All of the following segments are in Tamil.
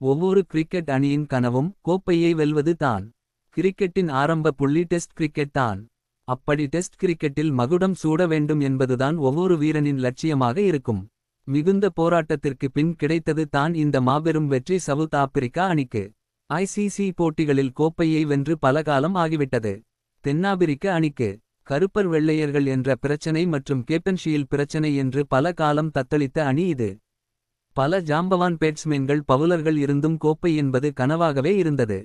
ஒவ்வொரு கிரிக்கெட் அணியின் கனவும் கோப்பையை வெல்வது தான். கிரிக்கெட்டின் ஆரம்ப புள்ளி டெஸ்ட் கிரிக்கெட் தான். அப்படி டெஸ்ட் கிரிக்கெட்டில் மகுடம் சூட வேண்டும் என்பதுதான் ஒவ்வொரு வீரனின் லட்சியமாக இருக்கும். மிகுந்த போராட்டத்திற்கு பின் கிடைத்தது தான் இந்த மாபெரும் வெற்றி சவுத் ஆப்பிரிக்கா அணிக்கு. ஐசிசி போட்டிகளில் கோப்பையை வென்று பல காலம் ஆகிவிட்டது. தென்னாப்பிரிக்க அணிக்கு கருப்பர் வெள்ளையர்கள் என்ற பிரச்சனை மற்றும் கேப்டன்ஷியில் பிரச்சனை என்று பல காலம் தத்தளித்த அணி இது. பல ஜாம்பவான் பேட்ஸ்மேன்கள் பவுலர்கள் இருந்தும் கோப்பை என்பது கனவாகவே இருந்தது.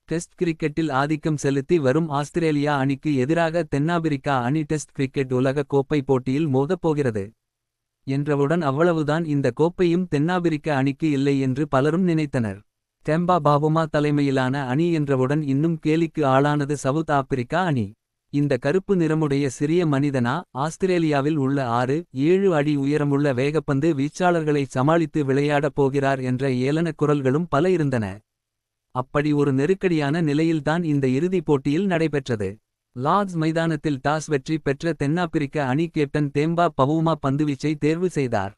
டெஸ்ட் கிரிக்கெட்டில் ஆதிக்கம் செலுத்தி வரும் ஆஸ்திரேலியா அணிக்கு எதிராக தென்னாப்பிரிக்கா அணி டெஸ்ட் கிரிக்கெட் உலக கோப்பை போட்டியில் மோதப் போகிறது என்றவுடன் அவ்வளவுதான், இந்த கோப்பையும் தென்னாப்பிரிக்க அணிக்கு இல்லை என்று பலரும் நினைத்தனர். டெம்பா பாவுமா தலைமையிலான அணி என்றவுடன் இன்னும் கேலிக்கு ஆளானது சவுத் ஆப்பிரிக்கா அணி. இந்த கருப்பு நிறமுடைய சிறிய மனிதனா ஆஸ்திரேலியாவில் உள்ள 6-7 அடி உயரமுள்ள வேகப்பந்து வீச்சாளர்களை சமாளித்து விளையாடப் போகிறார் என்ற ஏளனக் குரல்களும் பல இருந்தன. அப்படி ஒரு நெருக்கடியான நிலையில்தான் இந்த இறுதிப் போட்டியில் நடைபெற்றது. லார்ட்ஸ் மைதானத்தில் டாஸ் வெற்றி பெற்ற தென்னாப்பிரிக்க அணி கேப்டன் தேம்பா பவுமா பந்துவீச்சை தேர்வு செய்தார்.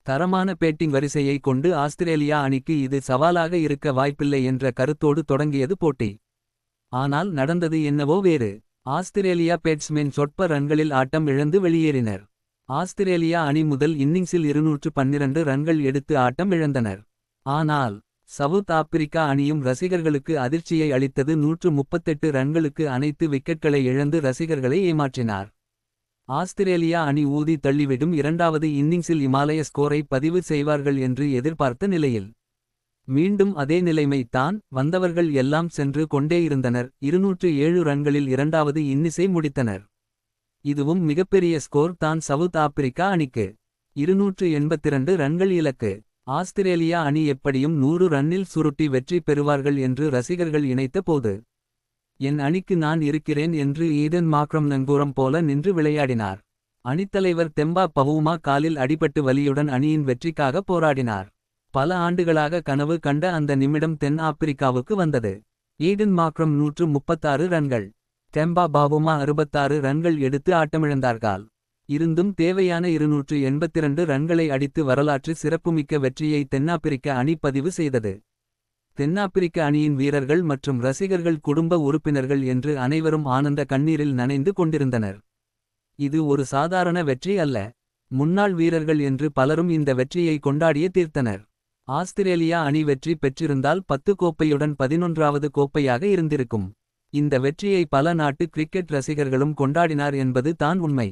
தரமான பேட்டிங் வரிசையை கொண்டு ஆஸ்திரேலியா அணிக்கு இது சவாலாக இருக்க வாய்ப்பில்லை என்ற கருத்தோடு தொடங்கியது போட்டி. ஆனால் நடந்தது என்னவோ வேறு. ஆஸ்திரேலியா பேட்ஸ்மேன் சொற்ப ரன்களில் ஆட்டம் இழந்து வெளியேறினர். ஆஸ்திரேலியா அணி முதல் இன்னிங்ஸில் 212 ரன்கள் எடுத்து ஆட்டம் இழந்தனர். ஆனால் சவுத் ஆப்பிரிக்கா அணியும் ரசிகர்களுக்கு அதிர்ச்சியை அளித்தது. 138 ரன்களுக்கு அனைத்து விக்கெட்களை இழந்து ரசிகர்களை ஏமாற்றினார். ஆஸ்திரேலியா அணி ஊதி தள்ளிவிடும் இரண்டாவது இன்னிங்ஸில் இமாலய ஸ்கோரை பதிவு செய்வார்கள் என்று எதிர்பார்த்த நிலையில் மீண்டும் அதே நிலைமை தான். வந்தவர்கள் எல்லாம் சென்று கொண்டே இருந்தனர். 207 ரன்களில் இரண்டாவது இன்னிஸை முடித்தனர். இதுவும் மிகப்பெரிய ஸ்கோர் தான் சவுத் ஆப்பிரிக்கா அணிக்கு. 282 ரன்கள் இலக்கு. ஆஸ்திரேலியா அணி எப்படியும் 100 ரன்னில் சுருட்டி வெற்றி பெறுவார்கள் என்று ரசிகர்கள் இணைத்த போது, என் அணிக்கு நான் இருக்கிறேன் என்று ஈடன் மாக்ரம் நங்கூரம் போல நின்று விளையாடினார். அணித்தலைவர் தெம்பா பவுமா காலில் அடிபட்டு வலியுடன் அணியின் வெற்றிக்காக போராடினார். பல ஆண்டுகளாக கனவு கண்ட அந்த நிமிடம் தென் ஆப்பிரிக்காவுக்கு வந்தது. ஈடன் மாக்ரம் 136 ரன்கள், தெம்பா பாவுமா 66 ரன்கள் எடுத்து ஆட்டமிழந்தார்கள். இருந்தும் தேவையான 282 ரன்களை அடித்து வரலாற்று சிறப்புமிக்க வெற்றியை தென்னாப்பிரிக்க அணி பதிவு செய்தது. தென்னாப்பிரிக்க அணியின் வீரர்கள் மற்றும் ரசிகர்கள், குடும்ப உறுப்பினர்கள் என்று அனைவரும் ஆனந்த கண்ணீரில் நனைந்து கொண்டிருந்தனர். இது ஒரு சாதாரண வெற்றி அல்ல. முன்னாள் வீரர்கள் என்று பலரும் இந்த வெற்றியை கொண்டாடிய தீர்த்தனர். ஆஸ்திரேலியா அணி வெற்றி பெற்றிருந்தால் 10 கோப்பையுடன் 11வது கோப்பையாக இருந்திருக்கும். இந்த வெற்றியை பல நாட்டு கிரிக்கெட் ரசிகர்களும் கொண்டாடினார் என்பது தான் உண்மை.